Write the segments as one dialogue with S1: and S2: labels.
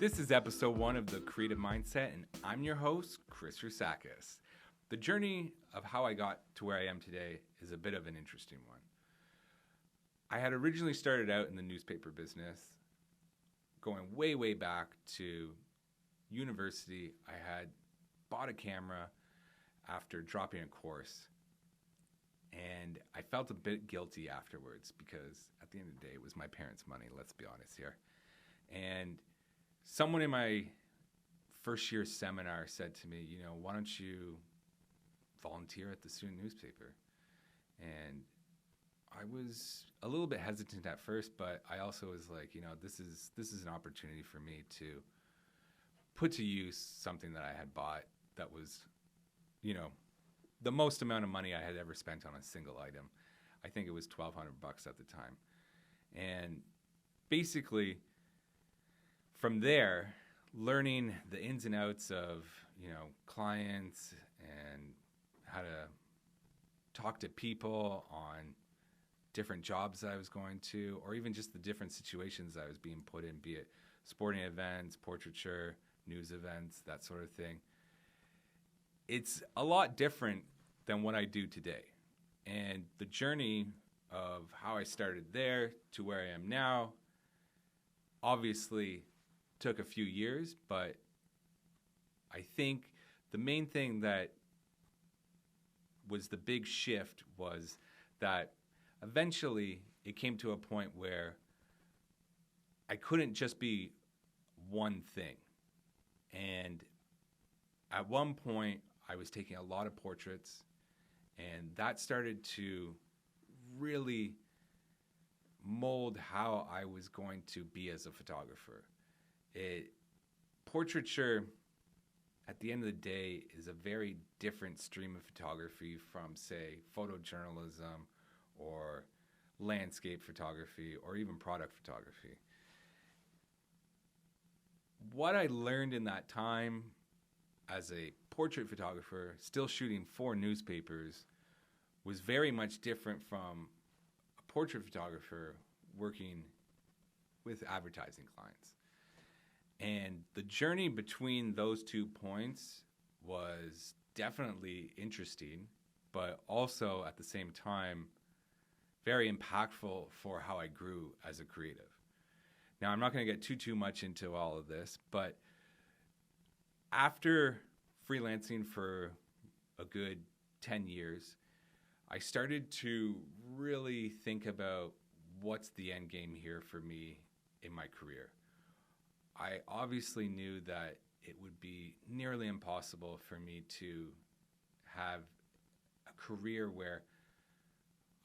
S1: This is episode 1 of The Creative Mindset, and I'm your host, Chris Roussakis. The journey of how I got to where I am today is a bit of an interesting one. I had originally started out in the newspaper business, going way back to university. I had bought a camera after dropping a course, and I felt a bit guilty afterwards because at the end of the day, it was my parents' money, let's be honest here. And someone in my first year seminar said to me, why don't you volunteer at the student newspaper? And I was a little bit hesitant at first, but I also was like, this is an opportunity for me to put to use something that I had bought that was, the most amount of money I had ever spent on a single item. I think it was $1,200 at the time. And basically, from there, learning the ins and outs of, clients and how to talk to people on different jobs that I was going to, or even just the different situations I was being put in, be it sporting events, portraiture, news events, that sort of thing. It's a lot different than what I do today. And the journey of how I started there to where I am now obviously took a few years, but I think the main thing that was the big shift was that eventually it came to a point where I couldn't just be one thing. And at one point, I was taking a lot of portraits, and that started to really mold how I was going to be as a photographer. Portraiture, at the end of the day, is a very different stream of photography from, say, photojournalism or landscape photography or even product photography. What I learned in that time as a portrait photographer, still shooting for newspapers, was very much different from a portrait photographer working with advertising clients. And the journey between those 2 points was definitely interesting, but also at the same time, very impactful for how I grew as a creative. Now, I'm not going to get too much into all of this, but after freelancing for a good 10 years, I started to really think about what's the end game here for me in my career. I obviously knew that it would be nearly impossible for me to have a career where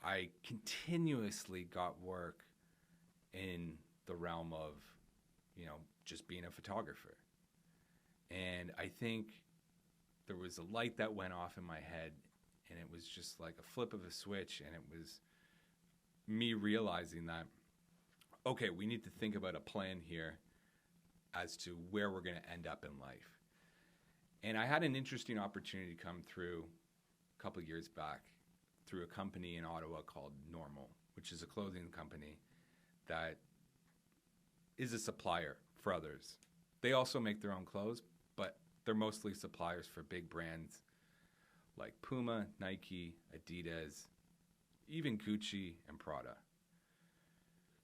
S1: I continuously got work in the realm of, just being a photographer. And I think there was a light that went off in my head, and it was just like a flip of a switch, and it was me realizing that, okay, we need to think about a plan here as to where we're going to end up in life. And I had an interesting opportunity come through a couple of years back through a company in Ottawa called Normal, which is a clothing company that is a supplier for others. They also make their own clothes, but they're mostly suppliers for big brands like Puma, Nike, Adidas, even Gucci and Prada.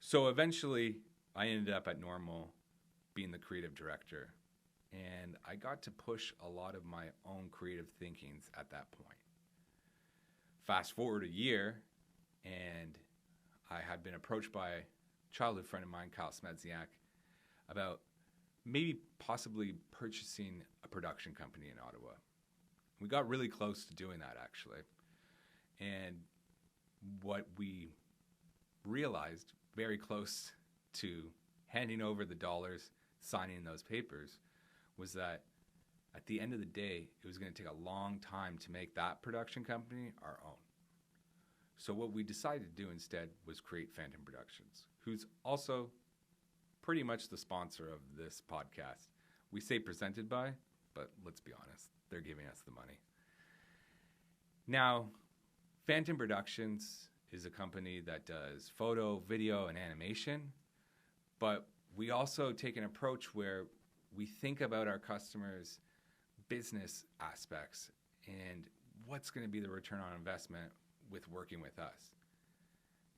S1: So eventually I ended up at Normal being the creative director, and I got to push a lot of my own creative thinkings at that point. Fast forward a year, and I had been approached by a childhood friend of mine, Kyle Smedziak, about maybe possibly purchasing a production company in Ottawa. We got really close to doing that, actually. And what we realized very close to handing over the dollars, signing those papers, was that at the end of the day, it was going to take a long time to make that production company our own. So what we decided to do instead was create Phantom Productions, who's also pretty much the sponsor of this podcast. We say presented by, but let's be honest, they're giving us the money. Now, Phantom Productions is a company that does photo, video, and animation, but we also take an approach where we think about our customers' business aspects and what's going to be the return on investment with working with us.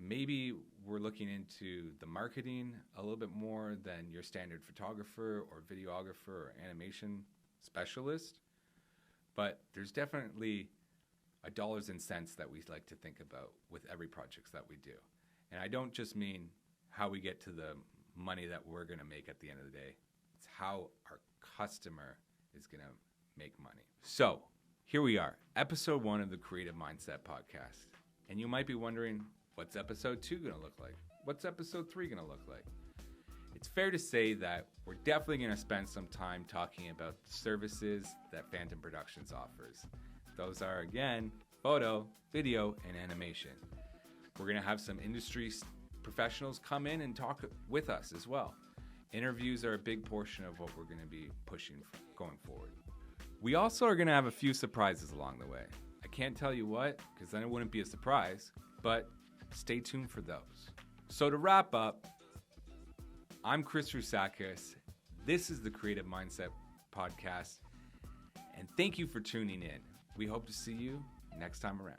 S1: Maybe we're looking into the marketing a little bit more than your standard photographer or videographer or animation specialist, but there's definitely a dollars and cents that we like to think about with every project that we do. And I don't just mean how we get to the money that we're going to make at the end of the day. It's how our customer is going to make money. So here we are, episode 1 of the Creative Mindset Podcast. And you might be wondering, what's episode 2 going to look like? What's episode 3 going to look like? It's fair to say that we're definitely going to spend some time talking about the services that Phantom Productions offers. Those are, again, photo, video, and animation. We're going to have some industry professionals come in and talk with us as well. Interviews are a big portion of what we're going to be pushing going forward. We also are going to have a few surprises along the way. I can't tell you what, because then it wouldn't be a surprise, but stay tuned for those. So to wrap up, I'm Chris Roussakis. This is the Creative Mindset Podcast, and thank you for tuning in. We hope to see you next time around.